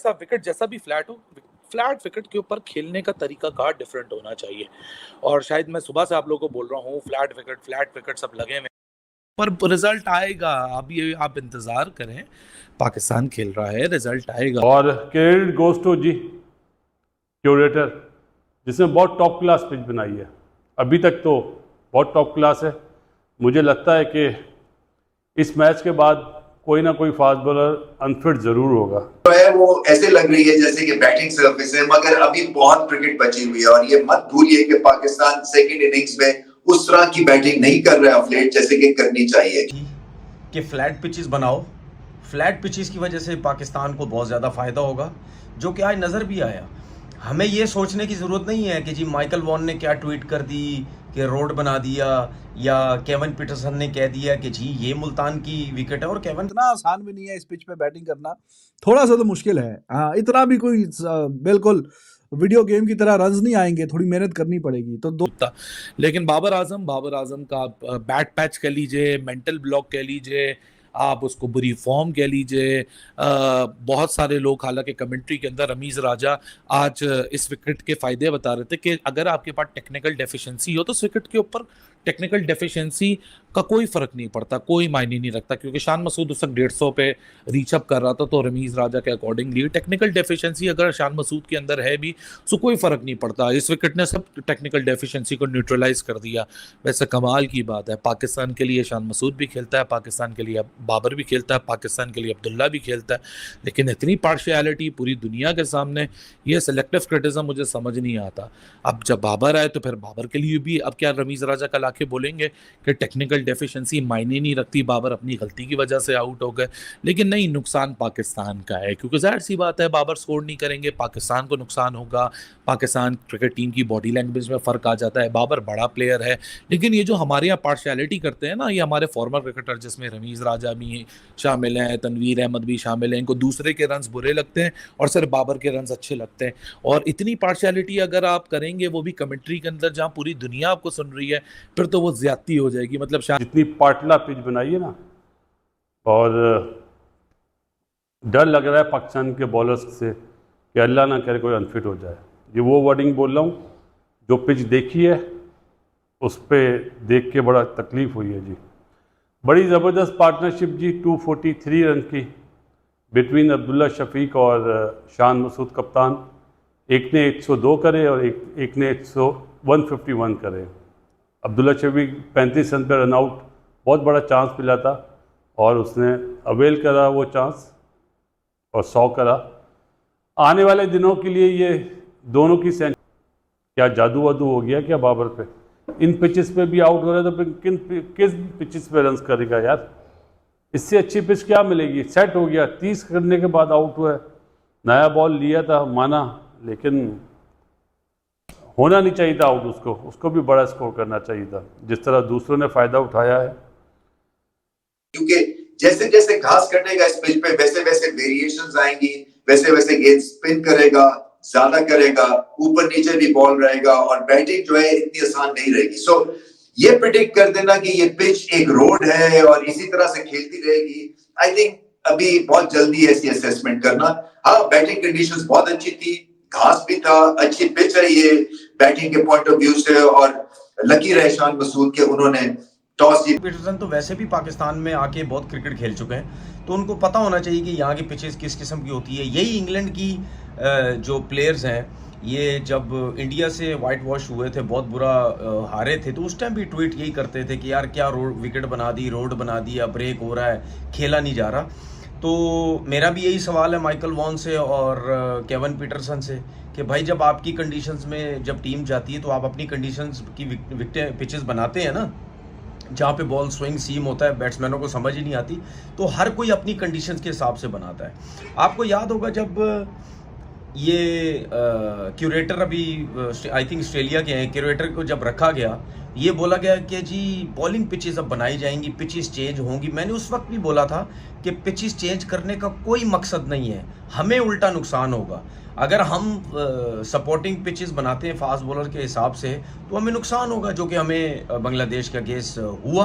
ऐसा विकेट जैसा भी फ्लैट हो, फ्लैट विकेट के ऊपर खेलने का तरीका कार डिफरेंट होना चाहिए। और शायद मैं सुबह से आप लोगों को बोल रहा हूँ फ्लैट विकेट सब लगे हुए, पर रिजल्ट आएगा। अब ये आप इंतजार करें, पाकिस्तान खेल रहा है, रिजल्ट आएगा। और credit goes to G curator, जिसने बहुत टॉप क्लास पिच बनाई है। अभी तक तो बहुत टॉप क्लास है। मुझे लगता है कि इस मैच के बाद कोई ना कोई फास्ट बॉलर अनफिट जरूर होगा। तो है वो ऐसे लग रही है जैसे कि बैटिंग सर्विस है, मगर अभी बहुत क्रिकेट बची हुई है। और ये मत भूलिए कि पाकिस्तान सेकंड इनिंग्स में उस तरह की बैटिंग नहीं कर रहा है ऑफ लेट जैसे कि करनी चाहिए। कि फ्लैट पिचेस बनाओ, फ्लैट पिचेस की वजह से पाकिस्तान को बहुत ज़्यादा फ़ायदा होगा, जो कि आज नज़र भी आया। हमें ये सोचने की ज़रूरत नहीं है कि जी माइकल वॉन ने क्या ट्वीट कर दी कि रोड बना दिया, या केविन पीटरसन ने कह दिया कि जी ये मुल्तान की विकेट है। और केविन इतना आसान भी नहीं है इस पिच पे बैटिंग करना, थोड़ा सा तो मुश्किल है। हाँ, इतना भी कोई बिल्कुल वीडियो गेम की तरह रन्स नहीं आएंगे, थोड़ी मेहनत करनी पड़ेगी। तो लेकिन बाबर आजम का बैट पैच कह लीजिए, मेंटल ब्लॉक कह लीजिए, आप उसको बुरी फॉर्म कह लीजिए। बहुत सारे लोग हालांकि कमेंट्री के अंदर रमीज राजा आज इस विकेट के फायदे बता रहे थे कि अगर आपके पास टेक्निकल डेफिशिएंसी हो तो इस विकेट के ऊपर टेक्निकल डेफिशिएंसी का कोई फर्क नहीं पड़ता, कोई मायने नहीं रखता, क्योंकि शान मसूद उस वक्त 150 पे रीच अप कर रहा था। तो रमीज राजा के अकॉर्डिंगली टेक्निकल डेफिशिएंसी अगर शान मसूद के अंदर है भी तो कोई फर्क नहीं पड़ता। इस विकेट ने सब टेक्निकल डेफिशिएंसी को न्यूट्रलाइज कर दिया। वैसे कमाल की बात है, पाकिस्तान के लिए शान मसूद भी खेलता है, पाकिस्तान के लिए बाबर भी खेलता है, पाकिस्तान के लिए अब्दुल्ला भी खेलता है, लेकिन इतनी पार्शियलिटी पूरी दुनिया के सामने, ये सिलेक्टिव क्रिटिसिज्म मुझे समझ नहीं आता। अब जब बाबर आए तो फिर बाबर के लिए भी अब क्या रमीज राजा कल आके बोलेंगे कि टेक्निकल डेफिशिएंसी मायने नहीं रखती, बाबर अपनी गलती की वजह से आउट हो गए। लेकिन नहीं, नुकसान पाकिस्तान का है, क्योंकि जाहिर सी बात है बाबर स्कोर नहीं करेंगे, पाकिस्तान को नुकसान होगा। पाकिस्तान क्रिकेट टीम की बॉडी लैंग्वेज में फ़र्क आ जाता है। बाबर बड़ा प्लेयर है, लेकिन ये जो हमारे यहाँ पार्शियलिटी करते हैं ना, ये हमारे फॉर्मर क्रिकेटर जिसमें रमीज राजा भी शामिल हैं, तनवीर अहमद भी शामिल हैं, इनको दूसरे के रन्स बुरे लगते हैं और सिर्फ बाबर के रन्स अच्छे लगते हैं। और इतनी पार्शियलिटी अगर आप करेंगे, वो भी कमेंट्री के अंदर जहाँ पूरी दुनिया आपको सुन रही है, फिर तो वो ज्यादती हो जाएगी। मतलब जितनी पाटला पिच बनाई है ना, और डर लग रहा है पाकिस्तान के बॉलर्स से कि अल्लाह ना करे कोई अनफिट हो जाए। ये वो वर्डिंग बोल रहा हूँ, जो पिच देखी है उस पर देख के बड़ा तकलीफ हुई है जी। बड़ी ज़बरदस्त पार्टनरशिप जी, 243 रन की बिटवीन अब्दुल्ला शफीक और शान मसूद कप्तान। एक ने 102 करे और एक ने 151 करे। अब्दुल्ला शफीक 35 रन पर रन आउट, बहुत बड़ा चांस मिला था और उसने अवेल करा वो चांस और 100 करा। आने वाले दिनों के लिए ये दोनों की सेंचुरी, क्या जादू वादू हो गया क्या बाबर पे? इन पिचेस पे भी आउट हो रहा है तो किस पिचेस पे रन करेगा यार? इससे अच्छी पिच क्या मिलेगी? सेट हो गया, 30 करने के बाद आउट हुआ है। नया बॉल लिया था माना, लेकिन होना नहीं चाहिए था आउट। उसको भी बड़ा स्कोर करना चाहिए था, जिस तरह दूसरों ने फायदा उठाया है। क्योंकि जैसे जैसे घास कटेगा इस पिच पे, वैसे वैसे वेरिएशंस आएंगी, वैसे वैसे गेंद स्पिन करेगा, ज्यादा करेगा, ऊपर नीचे भी बॉल रहेगा और बैटिंग जो है इतनी आसान नहीं रहेगी। सो ये प्रिडिक्ट कर देना कि ये पिच एक रोड है और इसी तरह से खेलती रहेगी, आई थिंक अभी बहुत जल्दी है ऐसी असेसमेंट करना। हाँ, बैटिंग कंडीशंस बहुत अच्छी थी, घास भी था, अच्छी पिच है ये बैटिंग के पॉइंट ऑफ व्यू से, और लकी रहे शान मसूद के उन्होंने टॉस जीत। पीटरसन तो वैसे भी पाकिस्तान में आके बहुत क्रिकेट खेल चुके हैं, तो उनको पता होना चाहिए कि यहाँ की पिचेस किस किस्म की होती है। यही इंग्लैंड की जो प्लेयर्स हैं, ये जब इंडिया से वाइट वॉश हुए थे, बहुत बुरा हारे थे, तो उस टाइम भी ट्वीट यही करते थे कि यार क्या विकेट बना दी, रोड बना दिया, ब्रेक हो रहा है, खेला नहीं जा रहा। तो मेरा भी यही सवाल है माइकल वॉन से और केविन पीटरसन से कि भाई जब आपकी कंडीशंस में जब टीम जाती है तो आप अपनी कंडीशंस की विकेट पिचेस बनाते हैं ना, जहाँ पे बॉल स्विंग सीम होता है, बैट्समैनों को समझ ही नहीं आती, तो हर कोई अपनी कंडीशंस के हिसाब से बनाता है। आपको याद होगा जब ये क्यूरेटर, अभी आई थिंक ऑस्ट्रेलिया के हैं, क्यूरेटर को जब रखा गया, ये बोला गया कि जी बॉलिंग पिचेस अब बनाई जाएंगी, पिचेस चेंज होंगी। मैंने उस वक्त भी बोला था कि पिचेस चेंज करने का कोई मकसद नहीं है, हमें उल्टा नुकसान होगा। अगर हम सपोर्टिंग पिचेस बनाते हैं फास्ट बॉलर के हिसाब से तो हमें नुकसान होगा, जो कि हमें बांग्लादेश का केस हुआ,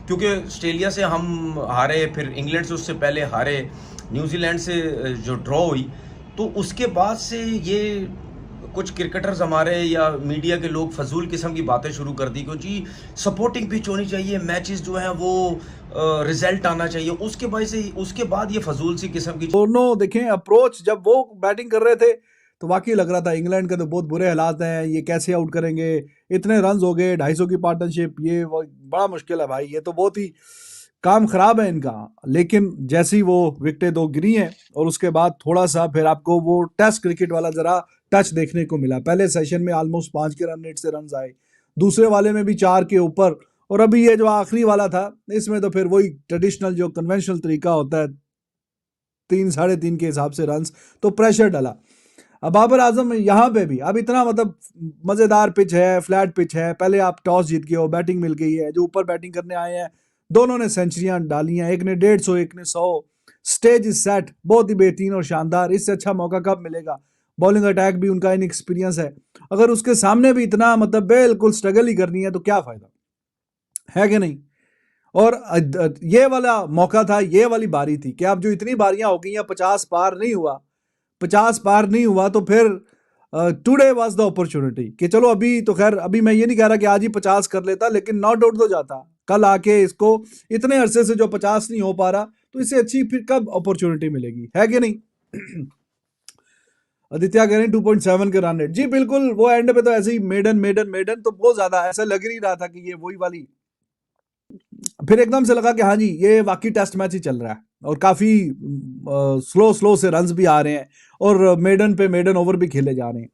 क्योंकि ऑस्ट्रेलिया से हम हारे, फिर इंग्लैंड से उससे पहले हारे, न्यूजीलैंड से जो ड्रॉ हुई, तो उसके बाद से ये कुछ क्रिकेटर्स हमारे या मीडिया के लोग फजूल किस्म की बातें शुरू कर दी कि जी सपोर्टिंग पिच होनी चाहिए, मैचेस जो हैं वो रिजल्ट आना चाहिए, उसके बाद ये फजूल सी किस्म की दोनों देखें अप्रोच, जब वो बैटिंग कर रहे थे तो वाकई लग रहा था इंग्लैंड के तो बहुत बुरे हालात हैं, ये कैसे आउट करेंगे, इतने रन हो गए, 250 की पार्टनरशिप, ये बड़ा मुश्किल है भाई, ये तो बहुत ही काम खराब है इनका। लेकिन जैसी वो विकेटें 2 गिरी हैं और उसके बाद थोड़ा सा फिर आपको वो टेस्ट क्रिकेट वाला जरा टच देखने को मिला। पहले सेशन में ऑलमोस्ट 5 के रन रेट से रन आए, दूसरे वाले में भी 4 के ऊपर, और अभी ये जो आखिरी वाला था इसमें तो फिर वही ट्रेडिशनल जो कन्वेंशनल तरीका होता है, 3 साढ़े 3 के हिसाब से रन, तो प्रेशर डाला। अब बाबर आजम यहाँ पे भी अब इतना मतलब मजेदार पिच है, फ्लैट पिच है, पहले आप टॉस जीत गए हो, बैटिंग मिल गई है, जो ऊपर बैटिंग करने आए हैं दोनों ने सेंचुरियां डाली हैं, एक ने 150 एक ने 100, स्टेज इज सेट, बहुत ही बेहतरीन और शानदार, इससे अच्छा मौका कब मिलेगा। बॉलिंग अटैक भी उनका इनएक्सपीरियंस है, अगर उसके सामने भी इतना मतलब बिल्कुल स्ट्रगल ही करनी है तो क्या फायदा है कि नहीं। और ये वाला मौका था, ये वाली बारी थी कि अब जो इतनी बारियां हो गई हैं, 50 पार नहीं हुआ, 50 पार नहीं हुआ तो फिर टुडे वाज द अपॉर्चुनिटी कि चलो अभी तो खैर, अभी मैं ये नहीं कह रहा कि आज ही 50 कर लेता, लेकिन नॉट आउट तो जाता कल आके, इसको इतने अरसे से जो 50 नहीं हो पा रहा, तो इससे अच्छी फिर कब अपॉर्चुनिटी मिलेगी, है कि नहीं। आदित्य कह रहे हैं 2.7 के रन रेट, जी बिल्कुल, वो एंड पे तो ऐसे ही मेडन तो बहुत ज्यादा ऐसा लग नहीं रहा था कि ये वही वाली, फिर एकदम से लगा कि हाँ जी ये वाकई टेस्ट मैच ही चल रहा है, और काफी स्लो से रन्स भी आ रहे हैं, और मेडन पे मेडन ओवर भी खेले जा रहे हैं।